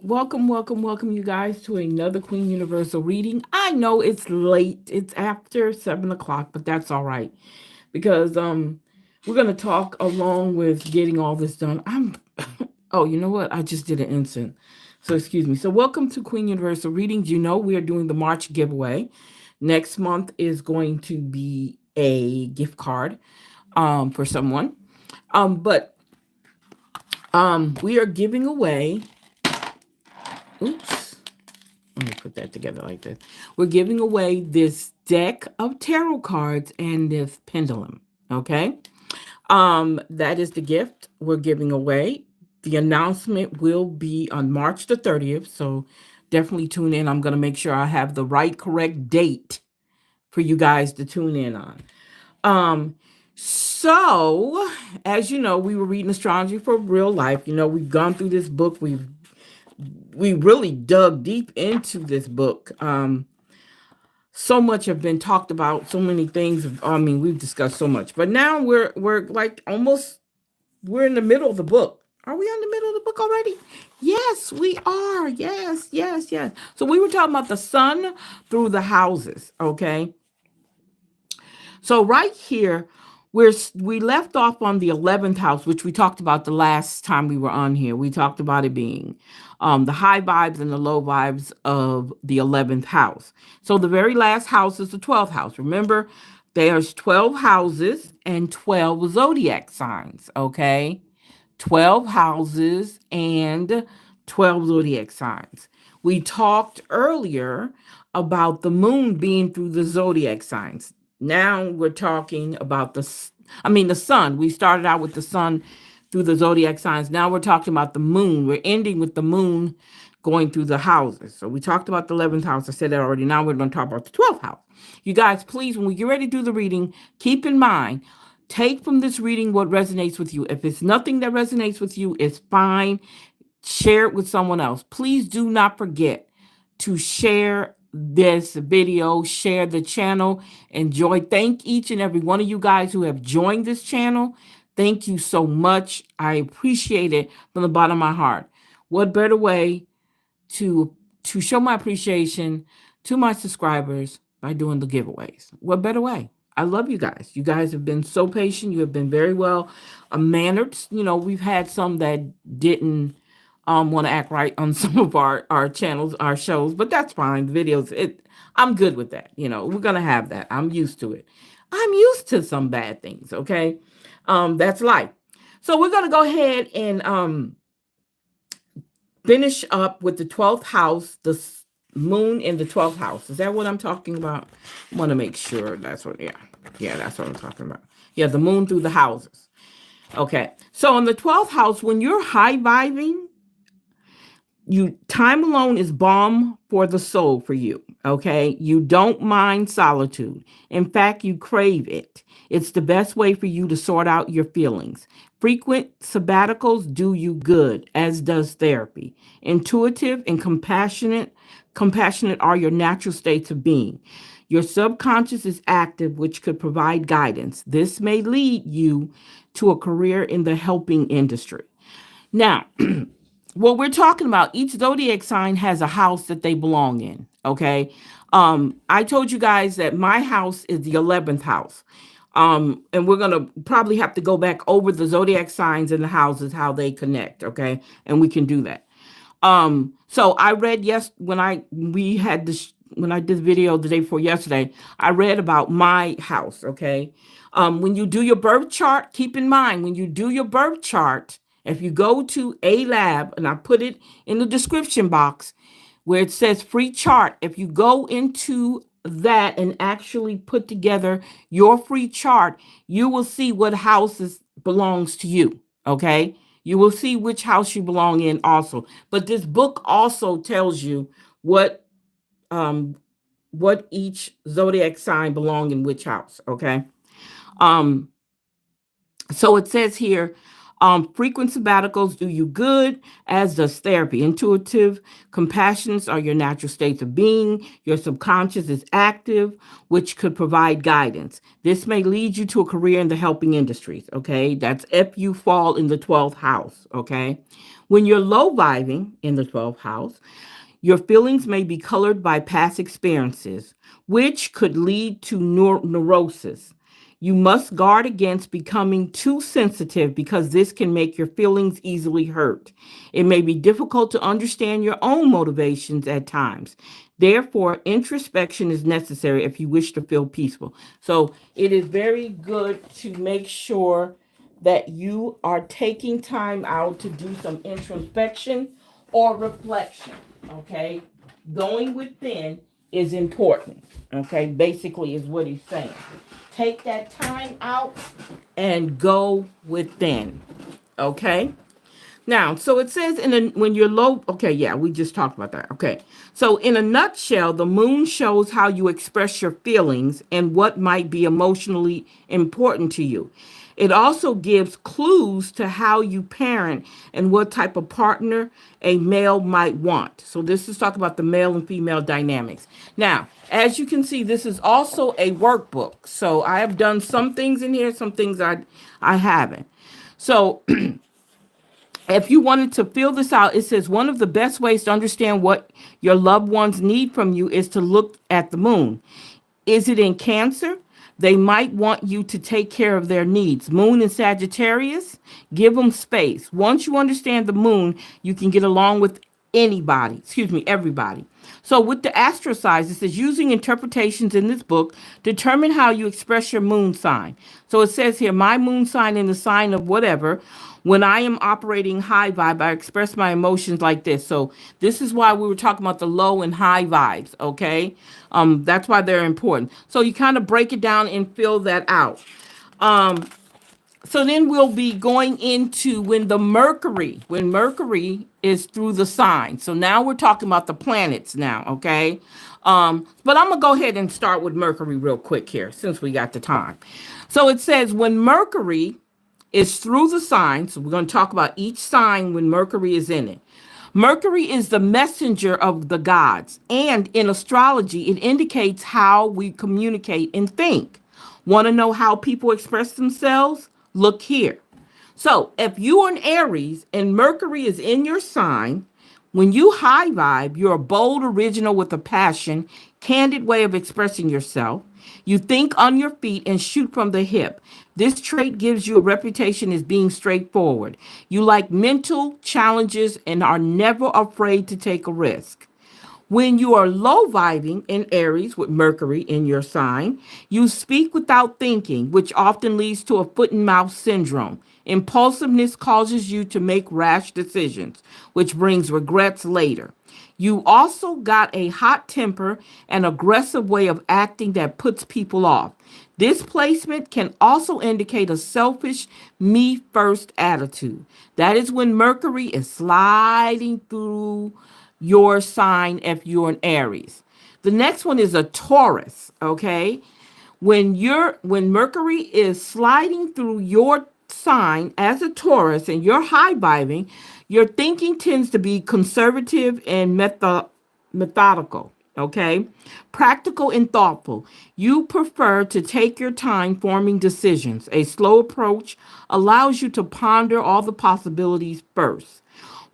welcome, you guys, to another Queen Universal reading. I know it's late; it's after 7 o'clock, but that's all right because we're gonna talk along with getting all this done. Oh, you know what? I just did an instant, so excuse me. So, welcome to Queen Universal readings. You know we are doing the March giveaway. Next month is going to be a gift card for someone, but we are giving away. Oops. Let me put that together like this. We're giving away this deck of tarot cards and this pendulum. Okay. That is the gift we're giving away. The announcement will be on March the 30th. So definitely tune in. I'm gonna make sure I have the right correct date for you guys to tune in on. Um, so as you know, we were reading astrology for real life. You know, we've gone through this book. We really dug deep into this book. So much have been talked about, so many things. I mean, we've discussed so much, but now we're like almost we're in the middle of the book. Are we in the middle of the book already? Yes, we are. Yes, yes, yes. So we were talking about the sun through the houses. Okay. So right here, we left off on the 11th house, which we talked about the last time we were on here. We talked about it being the high vibes and the low vibes of the 11th house. So the very last house is the 12th house. Remember, there's 12 houses and 12 zodiac signs, okay? 12 houses and 12 zodiac signs. We talked earlier about the moon being through the zodiac signs. Now we're talking about the sun. We started out with the sun through the zodiac signs. Now we're talking about the moon. We're ending with the moon going through the houses. So we talked about the 11th house. I said that already. Now we're going to talk about the 12th house. You guys, please, when we get ready to do the reading, keep in mind, take from this reading what resonates with you. If it's nothing that resonates with you, it's fine. Share it with someone else. Please do not forget to share this video, share the channel, enjoy. Thank each and every one of you guys who have joined this channel. Thank you so much. I appreciate it from the bottom of my heart. What better way to show my appreciation to my subscribers by doing the giveaways? What better way? I love you guys. You guys have been so patient. You have been very well mannered. You know, we've had some that didn't want to act right on some of our channels, our shows, but that's fine. The videos, I'm good with that. You know, we're gonna have that. I'm used to it. I'm used to some bad things. Okay, that's life. So we're gonna go ahead and finish up with the 12th house, the moon in the 12th house. Is that what I'm talking about? I want to make sure that's what. Yeah, that's what I'm talking about. Yeah, the moon through the houses. Okay, so in the 12th house, when you're high vibing, time alone is balm for the soul for you. Okay, you don't mind solitude. In fact, you crave it. It's the best way for you to sort out your feelings. Frequent sabbaticals do you good, as does therapy. Intuitive and compassionate are your natural states of being. Your subconscious is active, which could provide guidance. This may lead you to a career in the helping industry. Now, what we're talking about, each zodiac sign has a house that they belong in. Okay. I told you guys that my house is the 11th house. And we're gonna probably have to go back over the zodiac signs and the houses, how they connect, okay? And we can do that. So I read when I did the video the day before yesterday, I read about my house, okay? When you do your birth chart, keep in mind when you do your birth chart, if you go to a lab, and I put it in the description box where it says free chart, if you go into that and actually put together your free chart, you will see what houses belongs to you. Okay. You will see which house you belong in also. But this book also tells you what um what each zodiac sign belong in which house. Okay. Um so it says here, frequent sabbaticals do you good, as does therapy. Intuitive compassions are your natural states of being. Your subconscious is active, which could provide guidance. This may lead you to a career in the helping industries. Okay, that's if you fall in the 12th house. Okay, When you're low vibing in the 12th house, your feelings may be colored by past experiences, which could lead to neurosis. You must guard against becoming too sensitive because this can make your feelings easily hurt. It may be difficult to understand your own motivations at times. Therefore, introspection is necessary if you wish to feel peaceful. So, it is very good to make sure that you are taking time out to do some introspection or reflection. Okay, going within is important. Okay, basically, is what he's saying. Take that time out and go within. Okay. Now, so it says when you're low, okay, yeah, we just talked about that. Okay. So in a nutshell, the moon shows how you express your feelings and what might be emotionally important to you. It also gives clues to how you parent and what type of partner a male might want. So this is talking about the male and female dynamics. Now, as you can see, this is also a workbook. So I have done some things in here, some things I haven't. So if you wanted to fill this out, it says one of the best ways to understand what your loved ones need from you is to look at the moon. Is it in Cancer? They might want you to take care of their needs. Moon in Sagittarius, give them space. Once you understand the moon, you can get along with everybody. So with the astro signs, it says using interpretations in this book, determine how you express your moon sign. So it says here, my moon sign in the sign of whatever. When I am operating high vibe, I express my emotions like this. So this is why we were talking about the low and high vibes, okay? That's why they're important. So you kind of break it down and fill that out. So then we'll be going into when Mercury is through the sign. So now we're talking about the planets now, okay? But I'm gonna go ahead and start with Mercury real quick here since we got the time. So it says when Mercury is through the sign, so we're gonna talk about each sign when Mercury is in it. Mercury is the messenger of the gods, and in astrology, it indicates how we communicate and think. Want to know how people express themselves? Look here. So, if you are an Aries and Mercury is in your sign, when you high vibe, you're a bold original with a passion, candid way of expressing yourself. You think on your feet and shoot from the hip. This trait gives you a reputation as being straightforward. You like mental challenges and are never afraid to take a risk. When you are low vibing in Aries with Mercury in your sign, you speak without thinking, which often leads to a foot and mouth syndrome. Impulsiveness causes you to make rash decisions, which brings regrets later. You also got a hot temper and aggressive way of acting that puts people off. This placement can also indicate a selfish, me first attitude. That is when Mercury is sliding through your sign if you're an Aries. The next one is a Taurus, okay? When Mercury is sliding through your sign as a Taurus and you're high vibing, your thinking tends to be conservative and methodical, okay? Practical and thoughtful. You prefer to take your time forming decisions. A slow approach allows you to ponder all the possibilities first.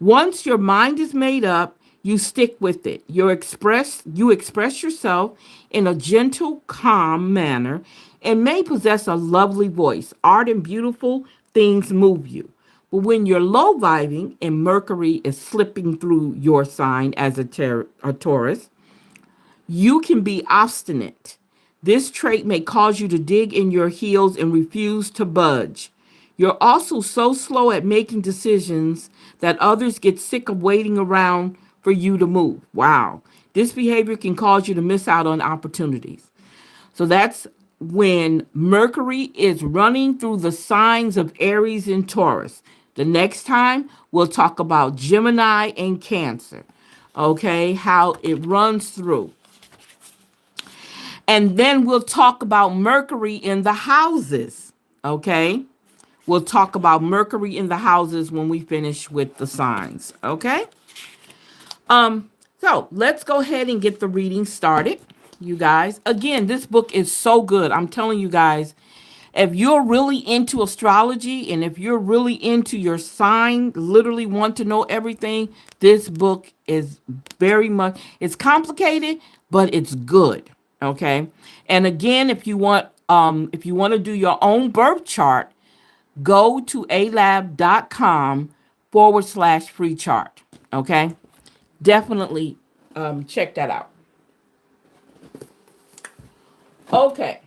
Once your mind is made up, you stick with it. You express yourself in a gentle, calm manner and may possess a lovely voice. Art and beautiful things move you. But when you're low vibing and Mercury is slipping through your sign as a Taurus, you can be obstinate. This trait may cause you to dig in your heels and refuse to budge. You're also so slow at making decisions that others get sick of waiting around for you to move. Wow. This behavior can cause you to miss out on opportunities. So that's when Mercury is running through the signs of Aries and Taurus. The next time we'll talk about Gemini and Cancer. Okay, how it runs through. And then we'll talk about Mercury in the houses. Okay? We'll talk about Mercury in the houses when we finish with the signs. Okay? So let's go ahead and get the reading started, you guys. Again, this book is so good. I'm telling you guys, If you're really into astrology and if you're really into your sign, literally want to know everything, this book is very much, it's complicated, but it's good. Okay. And again, if you want to do your own birth chart, go to alab.com/free chart. Okay. Definitely check that out. Okay.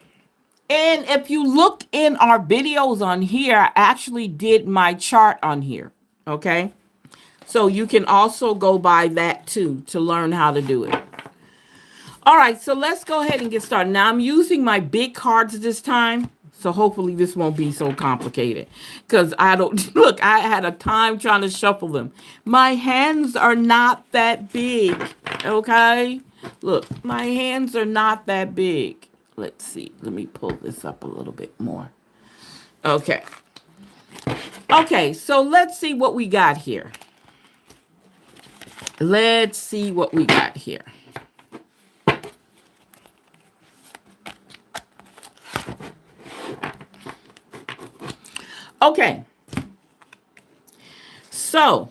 And if you look in our videos on here, I actually did my chart on here. Okay. So you can also go by that too to learn how to do it. All right. So let's go ahead and get started. Now I'm using my big cards this time. So hopefully this won't be so complicated because I don't look, I had a time trying to shuffle them. My hands are not that big. Okay. Look, my hands are not that big. Let's see. Let me pull this up a little bit more. Okay. Okay, so let's see what we got here. Let's see what we got here. Okay. So,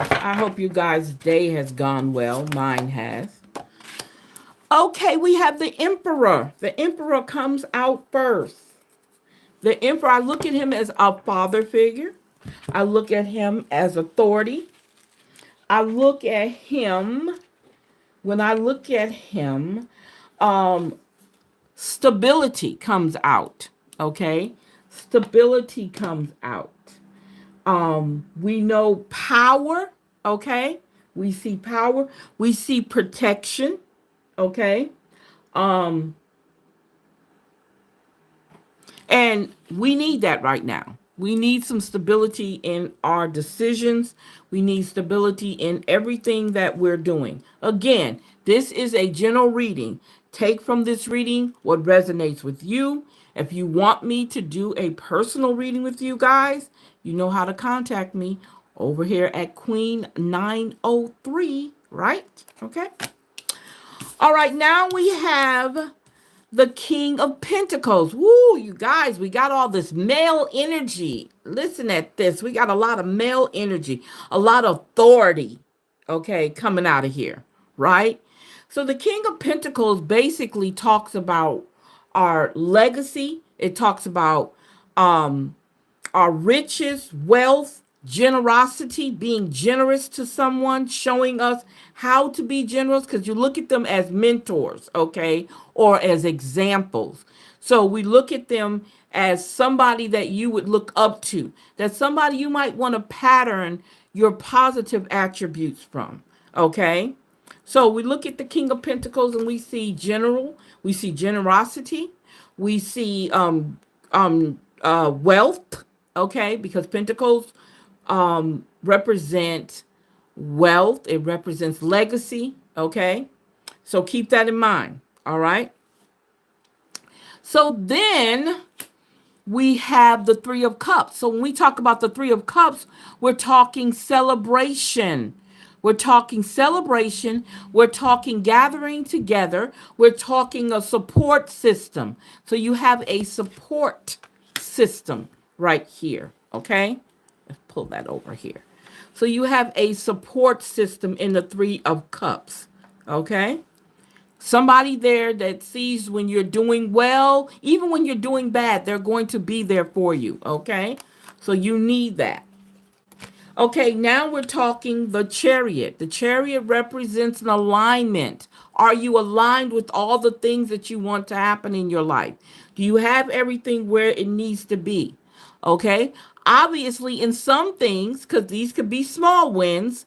I hope you guys' day has gone well. Mine has. Okay, we have the Emperor. The Emperor comes out first. The Emperor, I look at him as a father figure. I look at him as authority. I look at him, when I look at him, stability comes out. Okay? Stability comes out. We know power. Okay? We see power. We see protection. Okay? And we need that right now. We need some stability in our decisions. We need stability in everything that we're doing. Again, this is a general reading. Take from this reading what resonates with you. If you want me to do a personal reading with you guys, you know how to contact me over here at Queen 903, right? Okay. All right, now we have the King of Pentacles. Woo, you guys, we got all this male energy. Listen at this. We got a lot of male energy, a lot of authority, okay, coming out of here, right? So the King of Pentacles basically talks about our legacy. It talks about our riches, wealth, generosity, being generous to someone, showing us how to be generous, because you look at them as mentors, okay, or as examples. So we look at them as somebody that you would look up to, that somebody you might want to pattern your positive attributes from, okay? So we look at the King of Pentacles and we see we see generosity, we see wealth, okay, because Pentacles represent wealth, it represents legacy, okay? So keep that in mind, all right? So then we have the Three of Cups. So when we talk about the Three of Cups, we're talking celebration. We're talking celebration. We're talking gathering together. We're talking a support system. So you have a support system right here, okay? Let's pull that over here. So you have a support system in the Three of Cups, okay? Somebody there that sees when you're doing well, even when you're doing bad, they're going to be there for you, okay? So you need that. Okay, now we're talking the Chariot. The Chariot represents an alignment. Are you aligned with all the things that you want to happen in your life? Do you have everything where it needs to be? Okay, obviously in some things, because these could be small wins,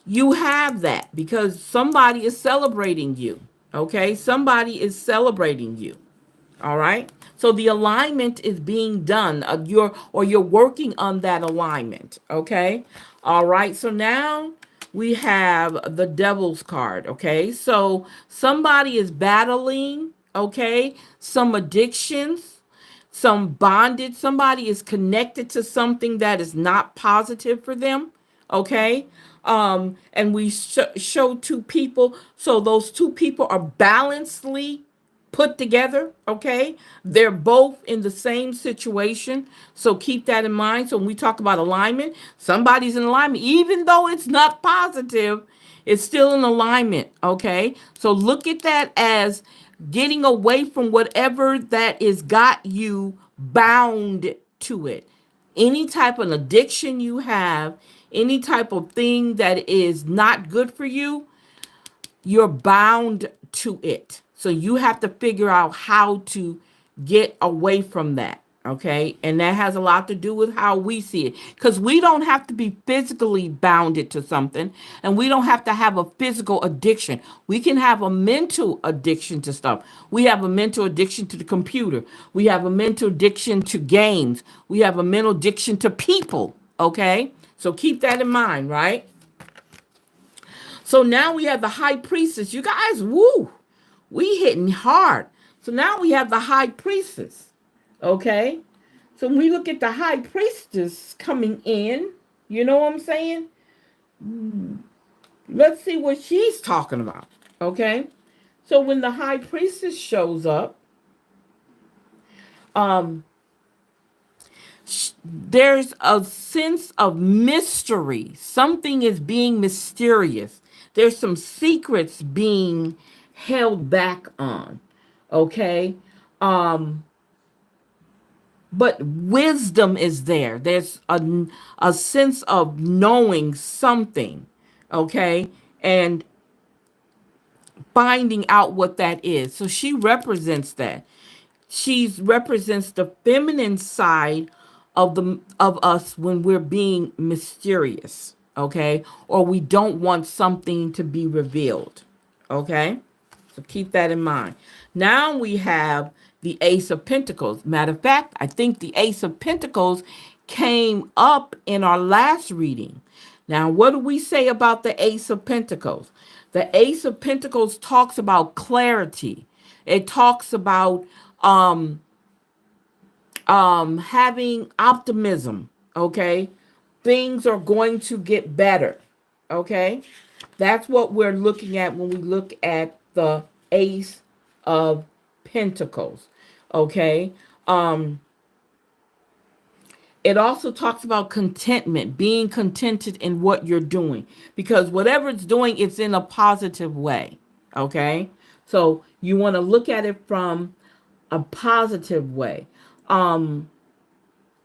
you have that because somebody is celebrating you. Okay, somebody is celebrating you. All right. So the alignment is being done. You're working on that alignment. Okay. All right. So now we have the Devil's card. Okay. So somebody is battling. Okay. Some addictions, some bondage. Somebody is connected to something that is not positive for them. Okay. And we show two people. So those two people are balancedly put together. Okay. They're both in the same situation. So keep that in mind. So when we talk about alignment, somebody's in alignment, even though it's not positive, it's still in alignment. Okay. So look at that as getting away from whatever that is got you bound to it. Any type of addiction you have, any type of thing that is not good for you, you're bound to it. So you have to figure out how to get away from that. Okay. And that has a lot to do with how we see it. Because we don't have to be physically bounded to something, and we don't have to have a physical addiction. We can have a mental addiction to stuff. We have a mental addiction to the computer. We have a mental addiction to games. We have a mental addiction to people. Okay. So keep that in mind, right? So now we have the high priestess. You guys, woo, we hitting hard. So now we have the high priestess. Okay. So when we look at the high priestess coming in, you know what I'm saying? Let's see what she's talking about. Okay. So when the high priestess shows up, um, there's a sense of mystery. Something is being mysterious. There's some secrets being held back on. Okay. Um, but wisdom is there. There's a sense of knowing something. Okay. And finding out what that is. So she represents that. She represents the feminine side of us when we're being mysterious, okay? Or we don't want something to be revealed, okay? So keep that in mind. Now we have the Ace of Pentacles. Matter of fact, I think the Ace of Pentacles came up in our last reading. Now, what do we say about the Ace of Pentacles? The Ace of Pentacles talks about clarity. It talks about having optimism. Okay, things are going to get better. Okay, that's what we're looking at when we look at the Ace of Pentacles. Okay, it also talks about contentment, being contented in what you're doing, because whatever it's doing, it's in a positive way. Okay, so you want to look at it from a positive way. Um,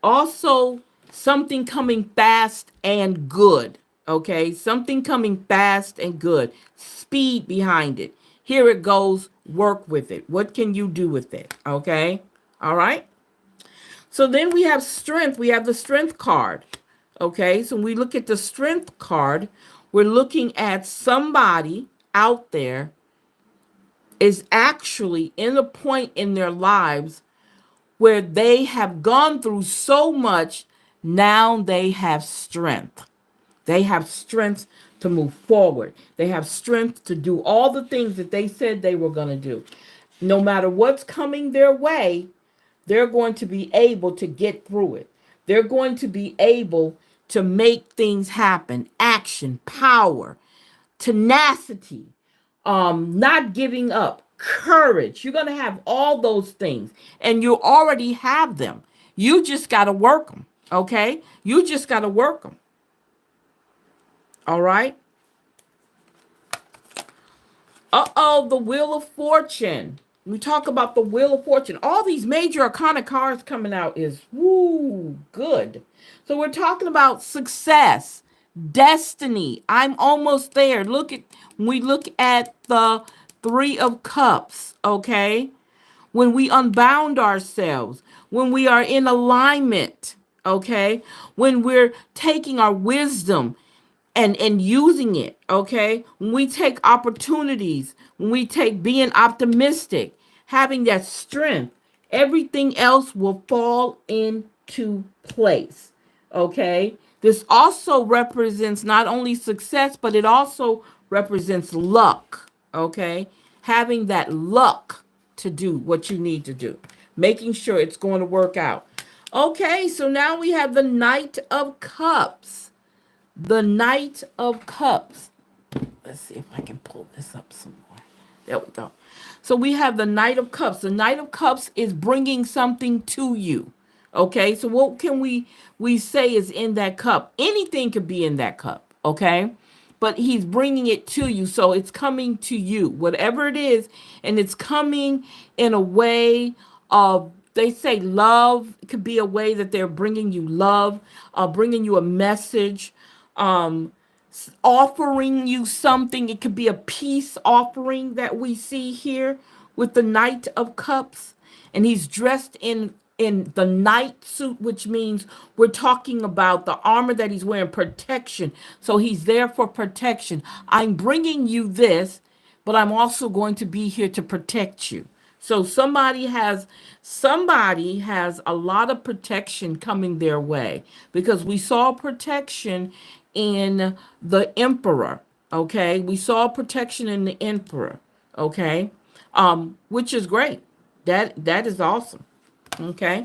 Also, something coming fast and good. Okay, something coming fast and good. Speed behind it. Here it goes. Work with it. What can you do with it? Okay, all right. So then we have strength. We have the strength card. Okay, so when we look at the strength card, we're looking at somebody out there is actually in a point in their lives where they have gone through so much. Now they have strength. They have strength to move forward. They have strength to do all the things that they said they were going to do. No matter what's coming their way, they're going to be able to get through it. They're going to be able to make things happen. Action, power, tenacity, not giving up, courage. You're going to have all those things, and you already have them. You just got to work them. Okay? You just got to work them. All right? The Wheel of Fortune. We talk about the Wheel of Fortune. All these major arcana cards coming out is woo good. So we're talking about success, destiny. I'm almost there. We look at the Three of Cups, okay? When we unbound ourselves, when we are in alignment, okay? When we're taking our wisdom and using it, okay? When we take opportunities, when we take being optimistic, having that strength, everything else will fall into place, okay? This also represents not only success, but it also represents luck, okay? Having that luck to do what you need to do, making sure it's going to work out. Okay, so now we have the Knight of Cups. the Knight of Cups. Let's see if I can pull this up some more. There we go. So we have the Knight of Cups. The Knight of Cups is bringing something to you. Okay, so what can we say is in that cup? Anything could be in that cup. Okay, but he's bringing it to you, so it's coming to you, whatever it is, and it's coming in a way of. They say love. It could be a way that they're bringing you love, bringing you a message. Um, Offering you something. It could be a peace offering that we see here with the Knight of Cups, and he's dressed in the knight suit, which means we're talking about the armor that he's wearing, protection. So he's there for protection. I'm bringing you this, but I'm also going to be here to protect you. So somebody has a lot of protection coming their way, because we saw protection in the emperor. Okay, we saw protection in the emperor. Okay, which is great. That is awesome. Okay.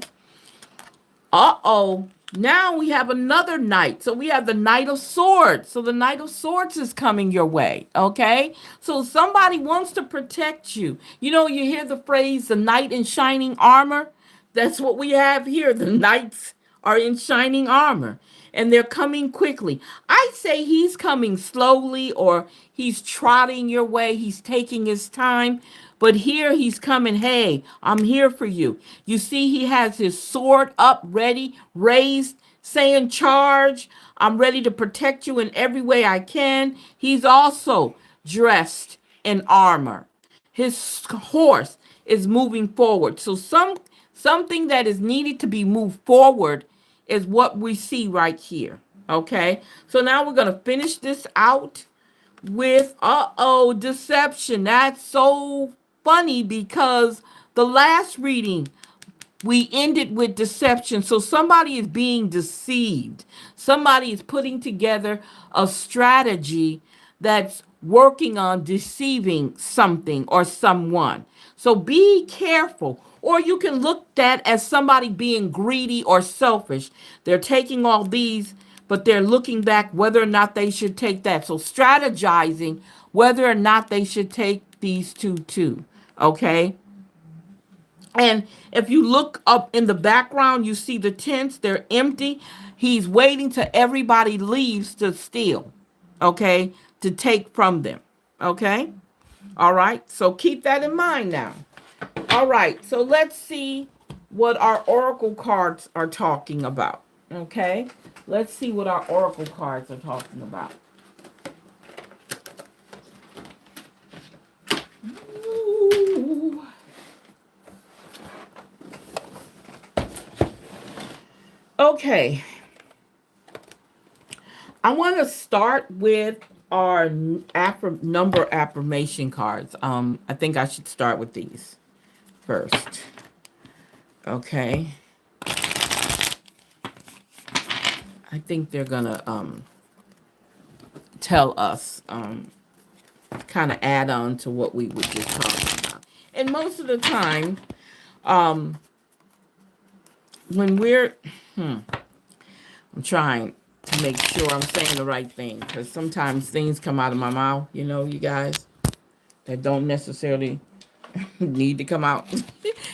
Uh-oh. Now we have another knight. So we have the Knight of Swords. So the Knight of Swords is coming your way. Okay. So somebody wants to protect you. You know, you hear the phrase, the knight in shining armor. That's what we have here. The knights are in shining armor, and they're coming quickly. I say he's coming slowly, or he's trotting your way. He's taking his time. But here he's coming. Hey, I'm here for you. You see, he has his sword up, ready, raised, saying, charge. I'm ready to protect you in every way I can. He's also dressed in armor. His horse is moving forward. So something that is needed to be moved forward is what we see right here. Okay. So now we're going to finish this out with deception. That's so funny, because the last reading we ended with deception. So somebody is being deceived. Somebody is putting together a strategy that's working on deceiving something or someone. So be careful. Or you can look at as somebody being greedy or selfish. They're taking all these, but they're looking back whether or not they should take that. So strategizing whether or not they should take these two too. Okay. And if you look up in the background, you see the tents, they're empty. He's waiting till everybody leaves to steal, okay, to take from them, okay? All right, so keep that in mind now. All right, so let's see what our oracle cards are talking about, okay? Let's see what our oracle cards are talking about. Ooh. Okay, I want to start with our number affirmation cards. I think I should start with these first. Okay. I think they're gonna tell us, kind of add on to what we were just talking about. And most of the time, um, when we're, I'm trying to make sure I'm saying the right thing, because sometimes things come out of my mouth, you guys, that don't necessarily need to come out.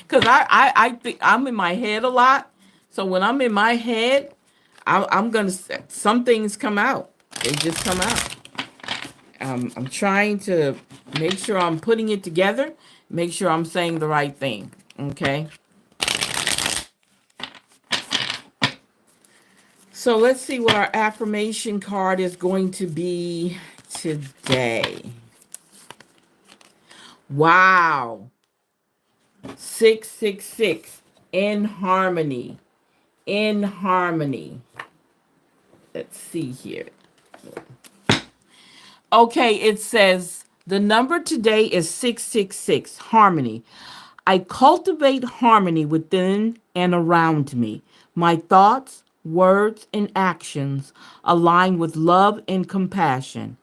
Because I think I'm in my head a lot. So when I'm in my head, I'm going to, some things come out. They just come out. I'm trying to make sure I'm putting it together, make sure I'm saying the right thing. Okay. So let's see what our affirmation card is going to be today. Wow. 666. In harmony. In harmony. Let's see here. Okay, it says the number today is 666. Harmony. I cultivate harmony within and around me. My thoughts, words, and actions align with love and compassion.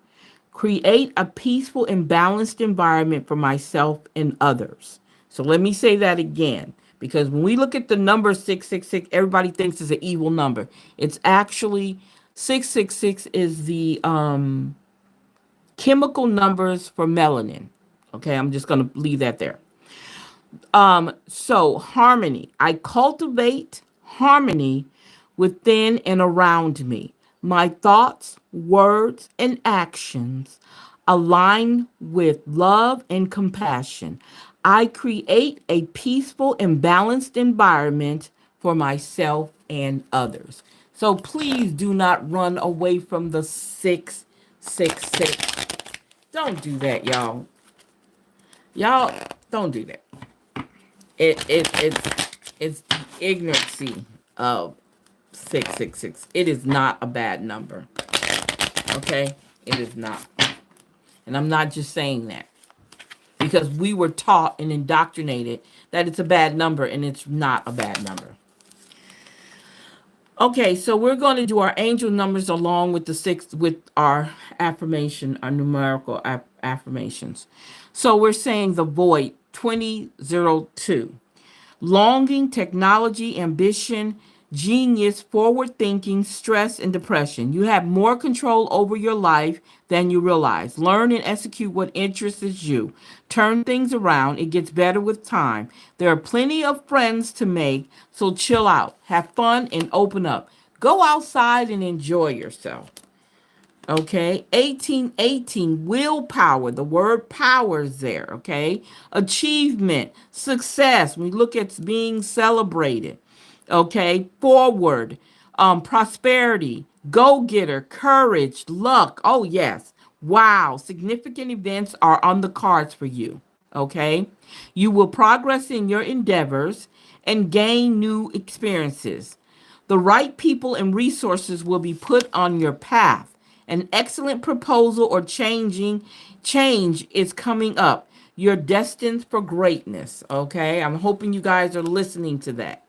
Create a peaceful and balanced environment for myself and others. So let me say that again, because when we look at the number 666, everybody thinks it's an evil number. It's actually 666 is the chemical numbers for melanin. Okay, I'm just going to leave that there. So harmony. I cultivate harmony within and around me. My thoughts, words, and actions align with love and compassion. I create a peaceful and balanced environment for myself and others. So please do not run away from the 666. Don't do that, y'all. Y'all don't do that. It's ignorancy of 666. It is not a bad number. Okay? It is not. And I'm not just saying that because we were taught and indoctrinated that it's a bad number, and it's not a bad number. Okay, so we're going to do our angel numbers along with the six, with our affirmation, our numerical affirmations. So we're saying the void 2002. Longing, technology, ambition, genius, forward thinking, stress, and depression. You have more control over your life than you realize. Learn and execute what interests you. Turn things around. It gets better with time. There are plenty of friends to make, so chill out. Have fun and open up. Go outside and enjoy yourself. Okay, 1818, willpower. The word power is there. Okay, achievement, success. We look at being celebrated. Okay, forward, prosperity, go getter, courage, luck. Oh, yes. Wow, significant events are on the cards for you. Okay, you will progress in your endeavors and gain new experiences. The right people and resources will be put on your path. An excellent proposal or change is coming up. You're destined for greatness. Okay, I'm hoping you guys are listening to that.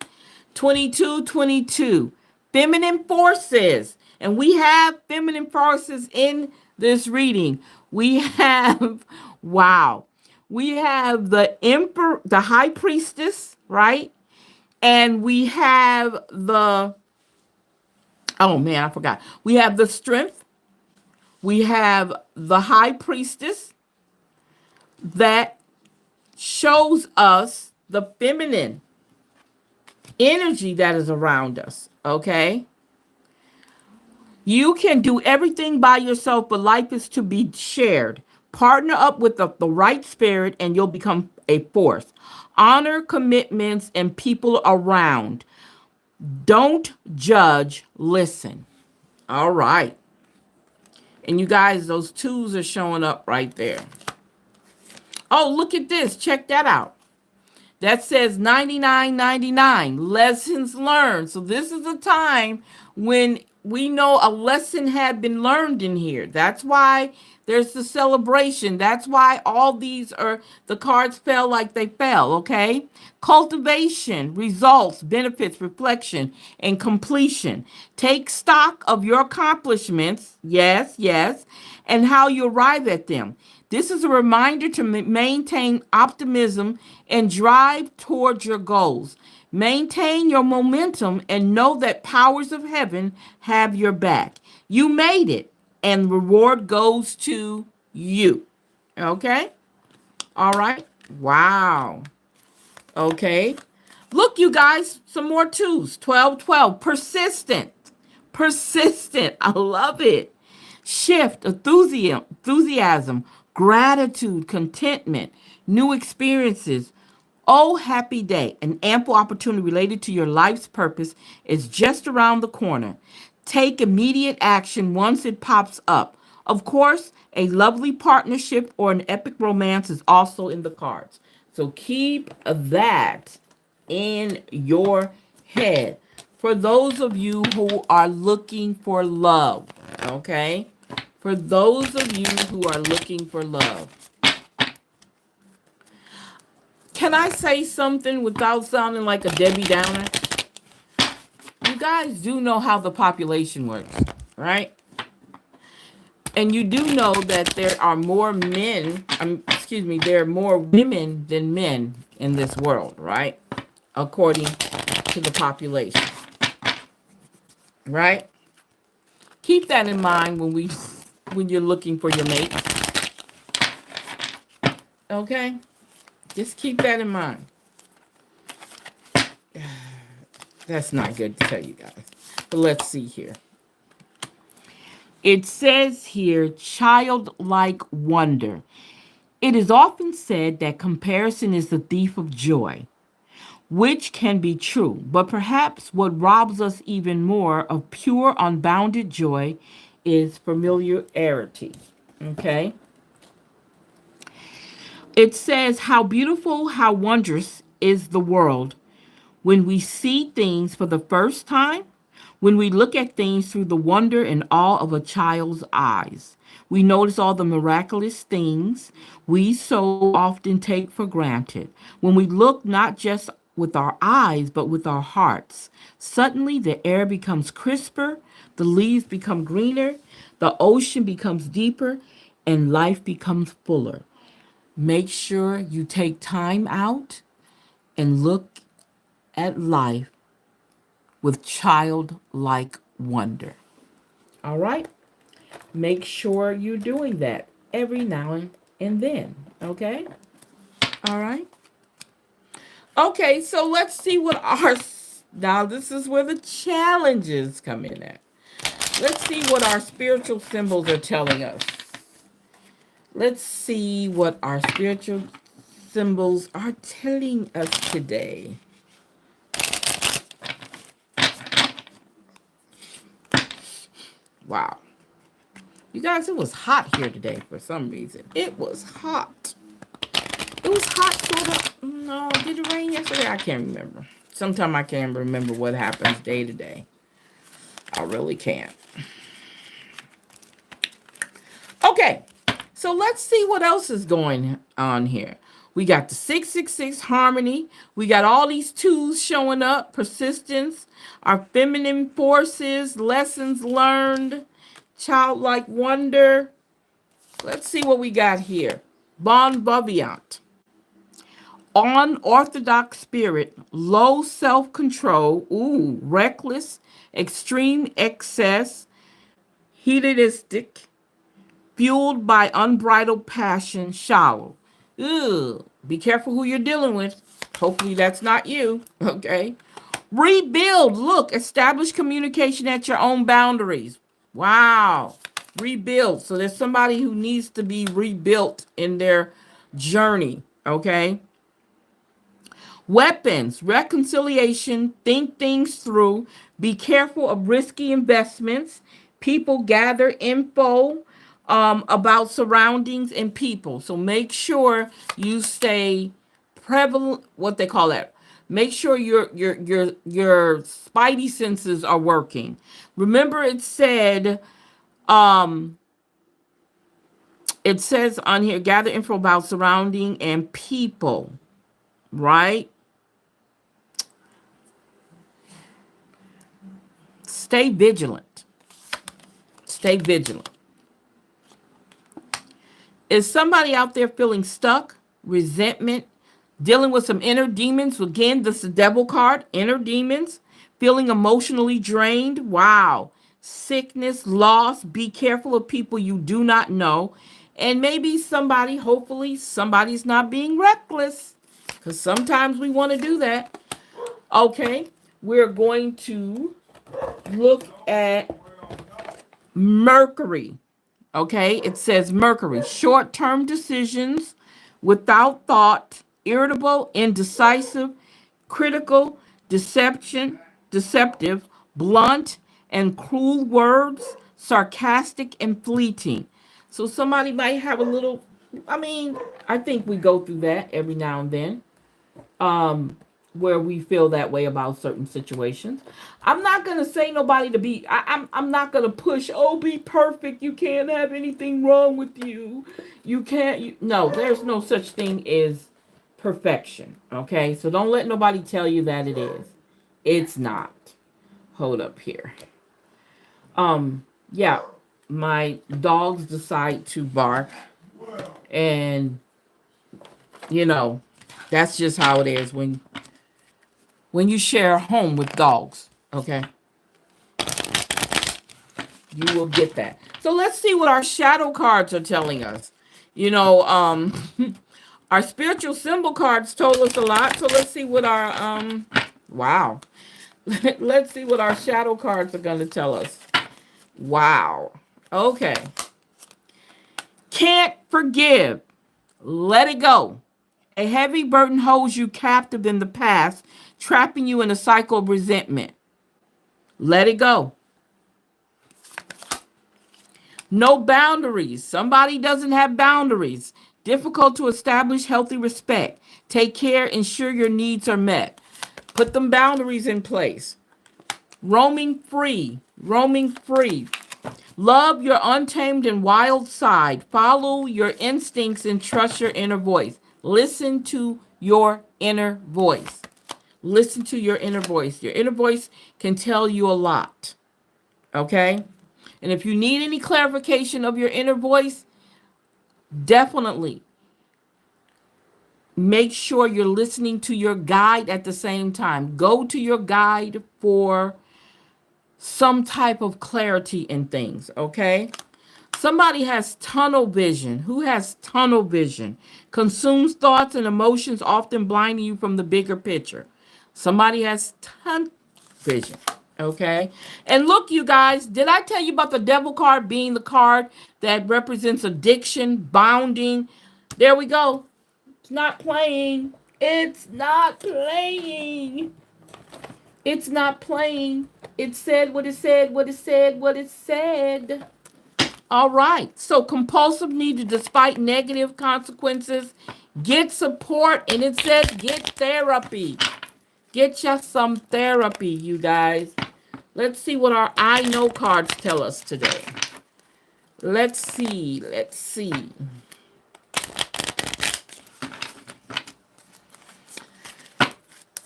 2222, feminine forces. And we have feminine forces in this reading. We have, wow, we have the emperor, the high priestess, right? And we have the, oh man, I forgot. We have the strength. We have the high priestess that shows us the feminine energy that is around us. Okay. You can do everything by yourself, but life is to be shared. Partner up with the right spirit and you'll become a force. Honor commitments and people around. Don't judge, listen. All right. And you guys, those twos are showing up right there. Oh, look at this. Check that out. That says 99.99 lessons learned. So this is a time when we know a lesson had been learned in here. That's why there's the celebration. That's why all these are, the cards fell like they fell, okay? Cultivation, results, benefits, reflection, and completion. Take stock of your accomplishments, yes, yes, and how you arrive at them. This is a reminder to maintain optimism and drive towards your goals. Maintain your momentum and know that powers of heaven have your back. You made it, and reward goes to you. Okay? All right. Wow. Okay. Look, you guys, some more twos. 1212. Persistent. Persistent. I love it. Shift, enthusiasm, gratitude, contentment, new experiences. Oh, happy day. An ample opportunity related to your life's purpose is just around the corner. Take immediate action once it pops up. Of course, a lovely partnership or an epic romance is also in the cards. So keep that in your head. For those of you who are looking for love, okay? For those of you who are looking for love. Can I say something without sounding like a Debbie Downer? You guys do know how the population works, right? And you do know that there are more men, there are more women than men in this world, right? According to the population, right? Keep that in mind when you're looking for your mate. Okay? Just keep that in mind. That's not good to tell you guys. But let's see here. It says here, childlike wonder. It is often said that comparison is the thief of joy, which can be true, but perhaps what robs us even more of pure, unbounded joy is familiarity. Okay? It says, how beautiful, how wondrous is the world when we see things for the first time, when we look at things through the wonder and awe of a child's eyes. We notice all the miraculous things we so often take for granted. When we look not just with our eyes, but with our hearts, suddenly the air becomes crisper, the leaves become greener, the ocean becomes deeper, and life becomes fuller. Make sure you take time out and look at life with childlike wonder. All right? Make sure you're doing that every now and then. Okay? All right? Okay, so let's see what our. Now, this is where the challenges come in at. Let's see what our spiritual symbols are telling us. Let's see what our spiritual symbols are telling us today. Wow. You guys, it was hot here today for some reason. It was hot. It was hot, sort of. No, did it rain yesterday? I can't remember. Sometimes I can't remember what happens day to day. I really can't. Okay, so let's see what else is going on here. We got the 666 harmony. We got all these twos showing up. Persistence, our feminine forces, lessons learned, childlike wonder. Let's see what we got here. Bon vivant. Unorthodox spirit, low self-control, reckless, extreme excess, hedonistic, fueled by unbridled passion, shallow. Be careful who you're dealing with. Hopefully that's not you, okay? Rebuild, look, establish communication at your own boundaries. Wow. Rebuild. So there's somebody who needs to be rebuilt in their journey, okay? Weapons, reconciliation, think things through, be careful of risky investments. People gather info about surroundings and people. So make sure you stay prevalent, what they call that. Make sure your spidey senses are working. Remember it says on here, gather info about surrounding and people, right? Stay vigilant. Stay vigilant. Is somebody out there feeling stuck, resentment, dealing with some inner demons? Again, this is the devil card, inner demons, feeling emotionally drained. Wow. Sickness, loss. Be careful of people you do not know. And maybe somebody, hopefully, somebody's not being reckless. Because sometimes we want to do that. Okay. We're going to look at Mercury. Okay, it says Mercury, short-term decisions without thought, irritable, indecisive, critical, deceptive, blunt, and cruel words, sarcastic and fleeting. So somebody might have a little, I think we go through that every now and then. Where we feel that way about certain situations. I'm not gonna say nobody to be. I'm not gonna push. Oh, be perfect. You can't have anything wrong with you. You can't. No, there's no such thing as perfection. Okay, so don't let nobody tell you that it is. It's not. Hold up here. Yeah, my dogs decide to bark, and that's just how it is when you share a home with dogs, okay? You will get that. So let's see what our shadow cards are telling us. You know, our spiritual symbol cards told us a lot. So let's see what our wow. Let's see what our shadow cards are going to tell us. Wow. Okay. Can't forgive. Let it go. A heavy burden holds you captive in the past, trapping you in a cycle of resentment. Let it go. No boundaries. Somebody doesn't have boundaries. Difficult to establish healthy respect. Take care, ensure your needs are met. Put them boundaries in place. Roaming free. Roaming free. Love your untamed and wild side. Follow your instincts and trust your inner voice. Listen to your inner voice. Listen to your inner voice. Your inner voice can tell you a lot. Okay? And if you need any clarification of your inner voice, definitely make sure you're listening to your guide at the same time. Go to your guide for some type of clarity in things, okay? Somebody has tunnel vision. Who has tunnel vision? Consumes thoughts and emotions, often blinding you from the bigger picture. Somebody has tunnel vision. Okay. And look, you guys, did I tell you about the devil card being the card that represents addiction, bounding? There we go. It's not playing. It's not playing. It's not playing. It said what it said, what it said, what it said. All right. So compulsive need despite negative consequences. Get support. And it says get therapy. Get you some therapy, you guys. Let's see what our I know cards tell us today. Let's see. Let's see.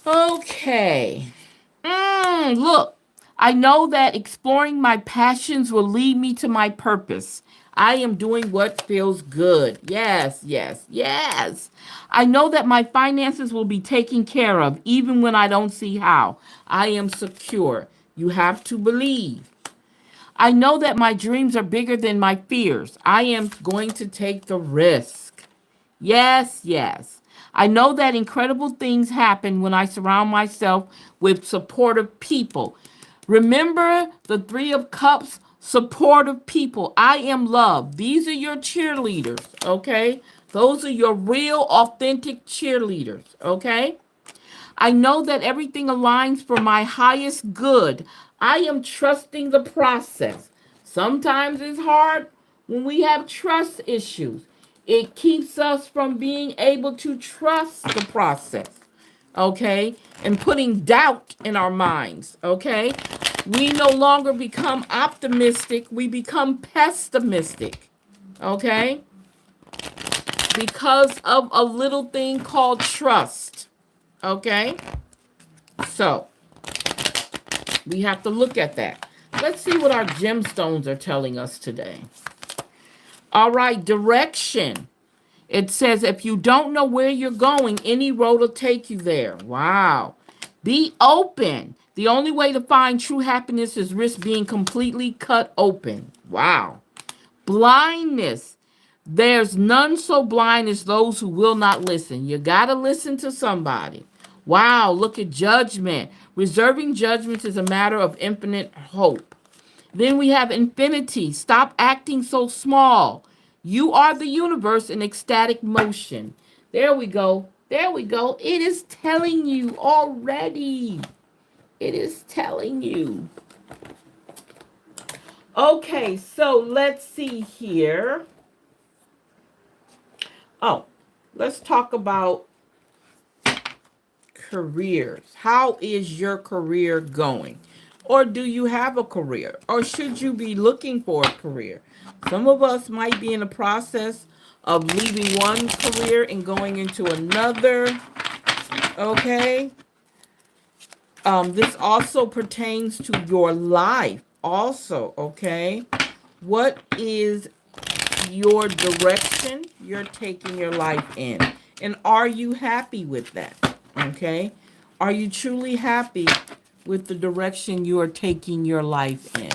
Okay. Look, I know that exploring my passions will lead me to my purpose. I am doing what feels good. Yes, yes, yes. I know that my finances will be taken care of even when I don't see how. I am secure. You have to believe. I know that my dreams are bigger than my fears. I am going to take the risk. Yes, yes. I know that incredible things happen when I surround myself with supportive people. Remember the Three of Cups, supportive people. I am love. These are your cheerleaders, okay? Those are your real, authentic cheerleaders, okay? I know that everything aligns for my highest good. I am trusting the process. Sometimes it's hard when we have trust issues. It keeps us from being able to trust the process, okay? And putting doubt in our minds, okay? We no longer become optimistic, we become pessimistic, okay? Because of a little thing called trust, okay? So, we have to look at that. Let's see what our gemstones are telling us today. All right, direction. It says, if you don't know where you're going, any road will take you there. Wow. Be open. The only way to find true happiness is risk being completely cut open. Wow. Blindness. There's none so blind as those who will not listen. You got to listen to somebody. Wow, look at judgment. Reserving judgments is a matter of infinite hope. Then we have infinity. Stop acting so small. You are the universe in ecstatic motion. There we go. There we go. It is telling you already. It is telling you. Okay, so let's see here. Oh, let's talk about careers. How is your career going? Or do you have a career? Or should you be looking for a career? Some of us might be in the process of leaving one career and going into another. Okay. This also pertains to your life also, okay? What is your direction you're taking your life in? And are you happy with that? Okay? Are you truly happy with the direction you are taking your life in?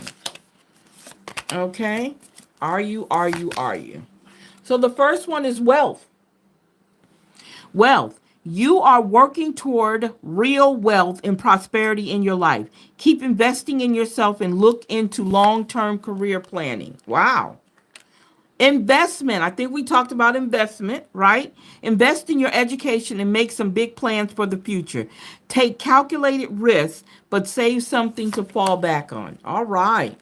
Okay? Are you, are you, are you? So the first one is wealth. Wealth. You are working toward real wealth and prosperity in your life. Keep investing in yourself and look into long-term career planning. Wow. Investment. I think we talked about investment, right? Invest in your education and make some big plans for the future. Take calculated risks, but save something to fall back on. All right.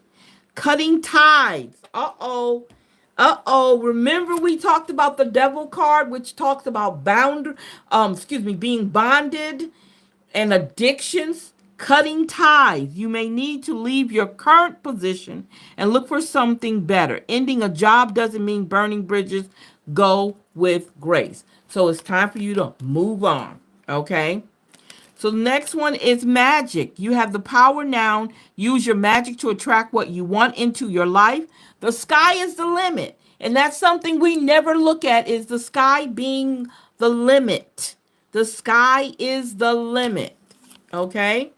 Cutting ties. Uh-oh. Uh-oh. Remember we talked about the devil card, which talks about being bonded and addictions, cutting ties. You may need to leave your current position and look for something better. Ending a job doesn't mean burning bridges. Go with grace. So it's time for you to move on. Okay? So the next one is magic. You have the power now. Use your magic to attract what you want into your life. The sky is the limit. And that's something we never look at, is the sky being the limit. The sky is the limit. Okay?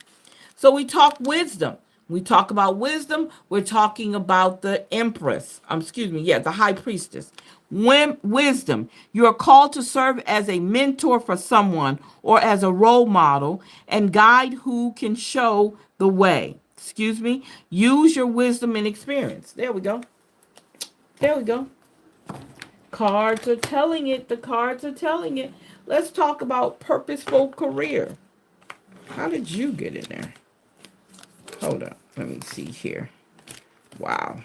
So we talk wisdom. We talk about wisdom. We're talking about the empress. The high priestess. Wisdom. You are called to serve as a mentor for someone or as a role model and guide who can show the way. Use your wisdom and experience. There we go. There we go. Cards are telling it. The cards are telling it. Let's talk about purposeful career. How did you get in there? Hold up. Let me see here. Wow.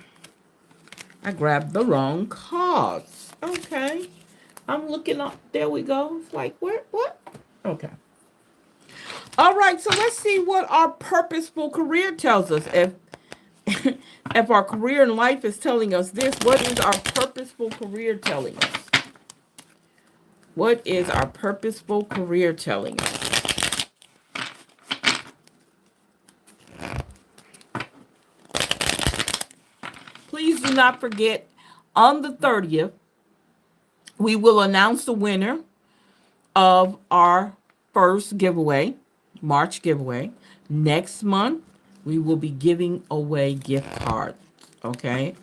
I grabbed the wrong cards. Okay. I'm looking up. There we go. It's like, what? Okay. All right. So let's see what our purposeful career tells us. If our career in life is telling us this, what is our purposeful career telling us? What is our purposeful career telling us? Please do not forget, on the 30th, we will announce the winner of our first giveaway, March giveaway. Next month, we will be giving away gift cards. Okay.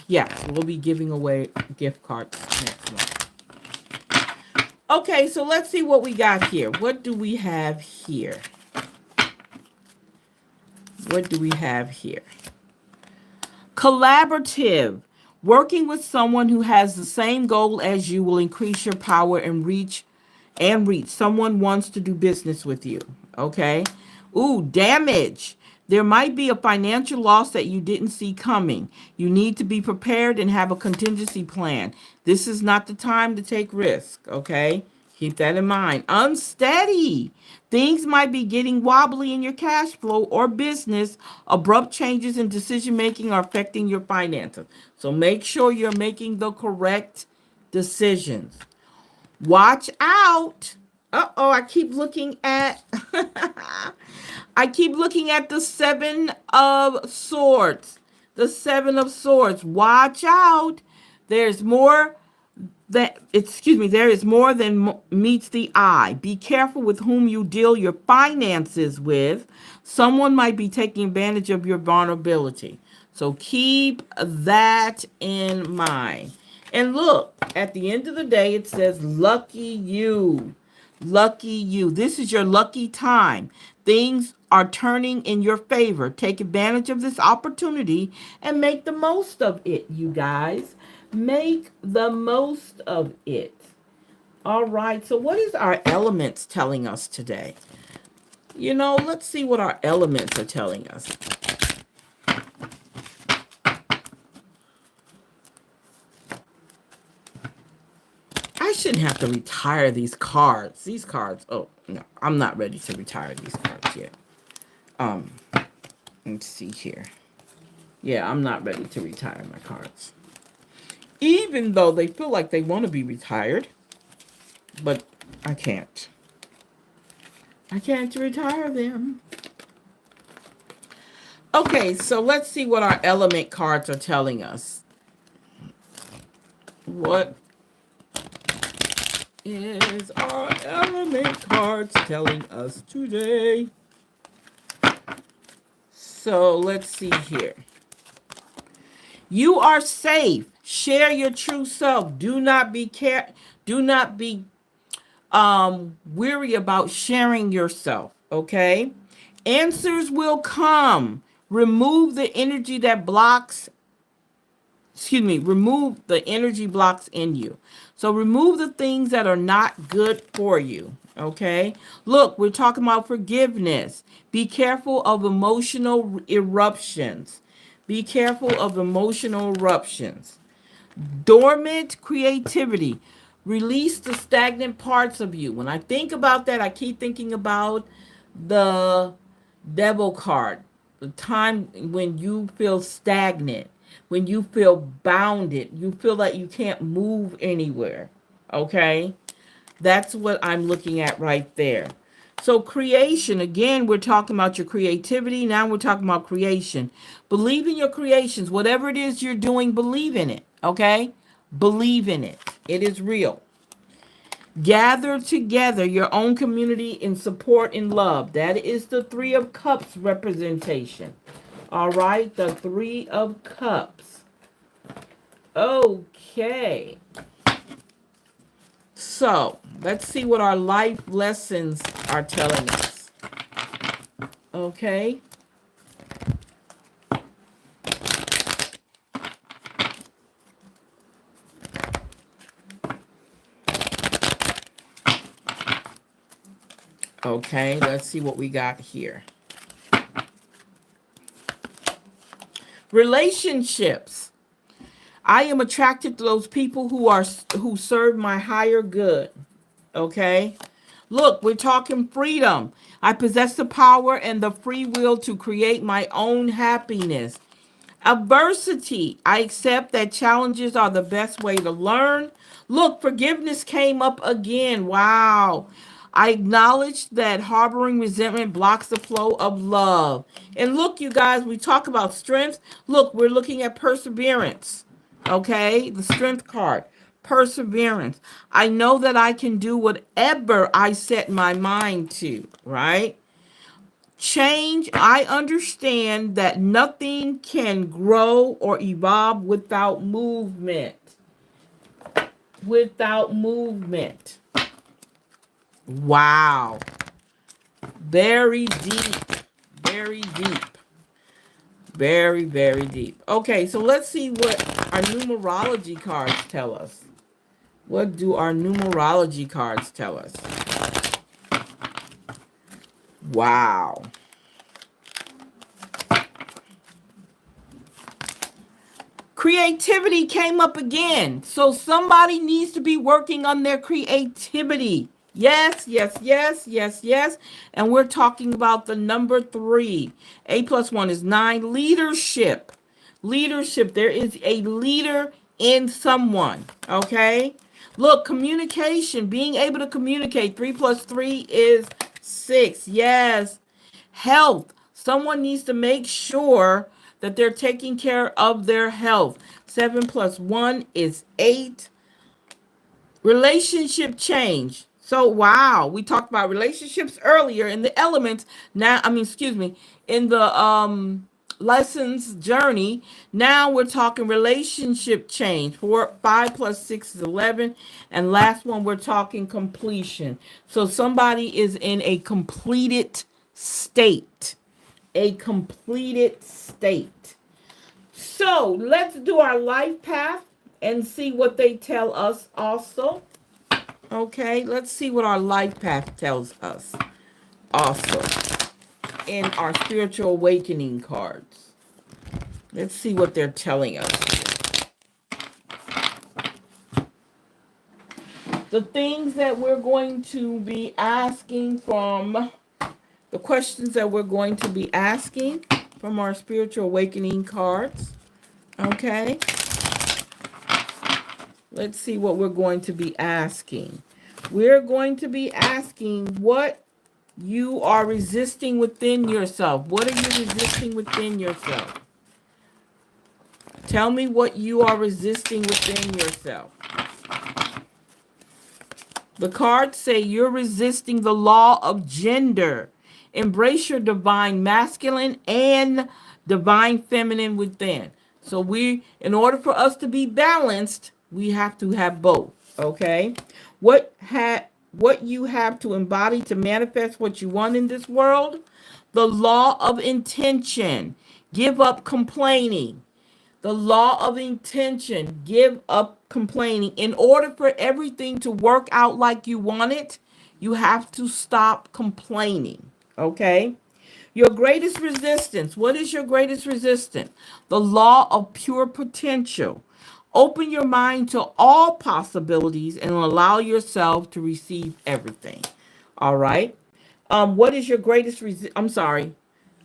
Yes, we'll be giving away gift cards next month. Okay, so let's see what we got here. What do we have here? What do we have here? Collaborative. Working with someone who has the same goal as you will increase your power and reach. Someone wants to do business with you. Okay. Ooh, damage. There might be a financial loss that you didn't see coming. You need to be prepared and have a contingency plan. This is not the time to take risk. Okay. Keep that in mind. Unsteady. Things might be getting wobbly in your cash flow or business. Abrupt changes in decision making are affecting your finances. So make sure you're making the correct decisions. Watch out. Uh-oh, I keep looking at the 7 of Swords. The 7 of Swords. Watch out. There is more than meets the eye. Be careful with whom you deal your finances with. Someone might be taking advantage of your vulnerability. So keep that in mind. And look, at the end of the day, it says, lucky you. Lucky you. This is your lucky time. Things are turning in your favor. Take advantage of this opportunity and make the most of it, you guys. Make the most of it. All right. So what is our elements telling us today? Let's see what our elements are telling us. I shouldn't have to retire these cards. These cards. Oh, no. I'm not ready to retire these cards yet. Let's see here. Yeah, I'm not ready to retire my cards. Even though they feel like they want to be retired. But I can't. I can't retire them. Okay, so let's see what our element cards are telling us. What is our element cards telling us today? So let's see here. You are safe. Share your true self. Do not be weary about sharing yourself, okay? Answers will come. Remove the energy that blocks, remove the energy blocks in you. So remove the things that are not good for you, okay? Look, we're talking about forgiveness. Be careful of emotional eruptions. Be careful of emotional eruptions. Dormant creativity. Release the stagnant parts of you. When I think about that, I keep thinking about the devil card. The time when you feel stagnant, when you feel bounded, you feel like you can't move anywhere. Okay? That's what I'm looking at right there. So creation, again, we're talking about your creativity. Now we're talking about creation. Believe in your creations. Whatever it is you're doing, believe in it. Okay? Believe in it. It is real. Gather together your own community in support and love. That is the Three of Cups representation. All right? The Three of Cups. Okay. So, let's see what our life lessons are telling us. Okay? Okay, let's see what we got here. Relationships. I am attracted to those people who serve my higher good. Okay? Look, we're talking freedom. I possess the power and the free will to create my own happiness. Adversity. I accept that challenges are the best way to learn. Look, forgiveness came up again. Wow. I acknowledge that harboring resentment blocks the flow of love. And look, you guys, we talk about strength. Look, we're looking at perseverance. Okay? The strength card. Perseverance. I know that I can do whatever I set my mind to, right? Change. I understand that nothing can grow or evolve without movement. Without movement. Wow. Very deep. Very deep. Very, very deep. Okay, so let's see what our numerology cards tell us. What do our numerology cards tell us? Wow. Creativity came up again. So somebody needs to be working on their creativity. Yes, yes, yes, yes, yes. And we're talking about the number 3. 8 plus 1 is 9. Leadership. Leadership. There is a leader in someone. Okay? Look, communication. Being able to communicate. 3 plus 3 is 6. Yes. Health. Someone needs to make sure that they're taking care of their health. 7 plus 1 is 8. Relationship change. So, wow, we talked about relationships earlier in the elements. Now, in the lessons journey. Now we're talking relationship change. 5 plus 6 is 11. And last one, we're talking completion. So somebody is in a completed state. A completed state. So let's do our life path and see what they tell us also. Okay, let's see what our life path tells us also in our spiritual awakening cards. Let's see what they're telling us. The things that we're going to be asking from, the questions that we're going to be asking from our spiritual awakening cards. Okay. Let's see what we're going to be asking. We're going to be asking what you are resisting within yourself. What are you resisting within yourself? Tell me what you are resisting within yourself. The cards say you're resisting the law of gender Embrace your divine masculine and divine feminine within. So in order for us to be balanced, we have to have both. Okay. What you have to embody to manifest what you want in this world? The law of intention. Give up complaining. The law of intention. Give up complaining. In order for everything to work out like you want it, you have to stop complaining. Okay? Your greatest resistance. What is your greatest resistance? The law of pure potential. Open your mind to all possibilities and allow yourself to receive everything. All right. What is your greatest I'm sorry.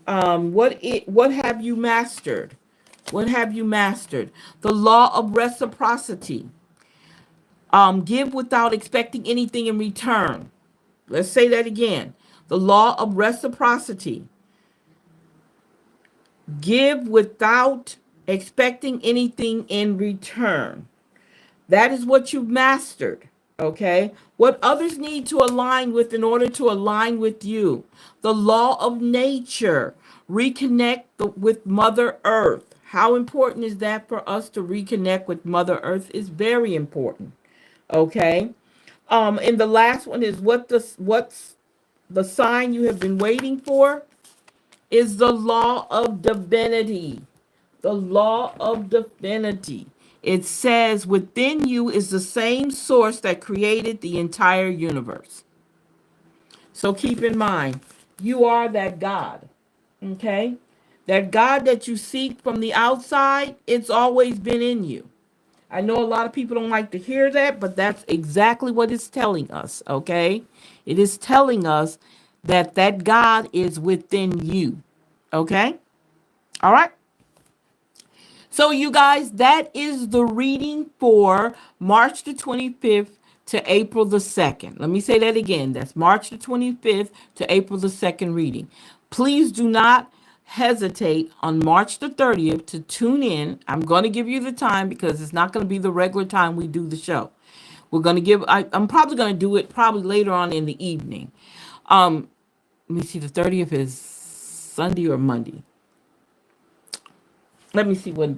What have you mastered? What have you mastered? The law of reciprocity. Give without expecting anything in return. Let's say that again. The law of reciprocity. Give without expecting anything in return. That is what you've mastered. Okay. What others need to align with in order to align with you. The law of nature. Reconnect with Mother Earth. How important is that for us to reconnect with Mother Earth? Is very important. Okay. And the last one is what's the sign you have been waiting for? Is the law of divinity. The law of divinity. It says within you is the same source that created the entire universe. So keep in mind, you are that God. Okay? That God that you seek from the outside, it's always been in you. I know a lot of people don't like to hear that, but that's exactly what it's telling us, okay? It is telling us that that God is within you, okay? All right? So you guys, that is the reading for March the 25th to April the 2nd. Let me say that again. That's March the 25th to April the 2nd reading. Please do not hesitate on March the 30th to tune in. I'm going to give you the time because it's not going to be the regular time we do the show. We're going to I'm probably going to do it probably later on in the evening. Let me see, the 30th is Sunday or Monday. Let me see what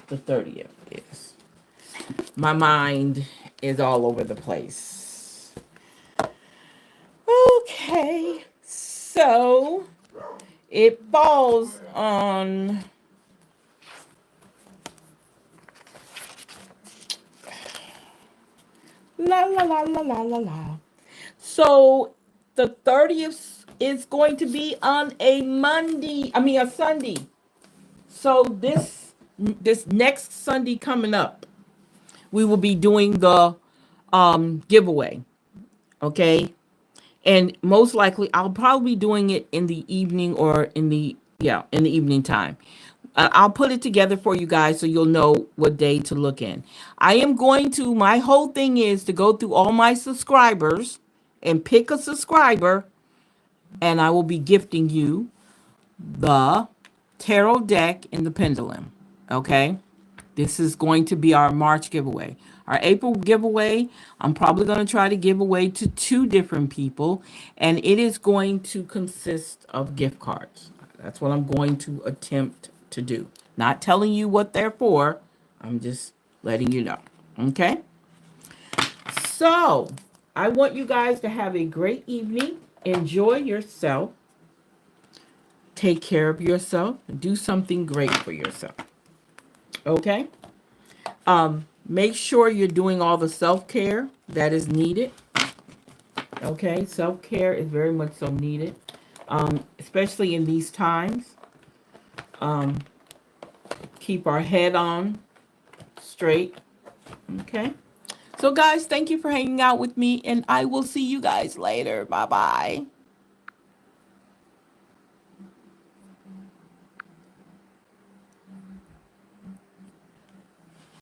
the 30th is. My mind is all over the place. Okay, so it falls on la la la la la la la. So the 30th is going to be on a Sunday. So this next Sunday coming up, we will be doing the giveaway. Okay. And most likely I'll probably be doing it in the evening or in the evening time. I'll put it together for you guys so you'll know what day to look in. My whole thing is to go through all my subscribers and pick a subscriber, and I will be gifting you the tarot deck and the pendulum. Okay? This is going to be our March giveaway. Our April giveaway, I'm probably going to try to give away to 2 different people, and it is going to consist of gift cards. That's what I'm going to attempt to do. Not telling you what they're for. I'm just letting you know. Okay? So, I want you guys to have a great evening. Enjoy yourself. Take care of yourself. Do something great for yourself. Okay? Make sure you're doing all the self-care that is needed. Okay? Self-care is very much so needed. Especially in these times. Keep our head on straight. Okay? So guys, thank you for hanging out with me, and I will see you guys later. Bye-bye.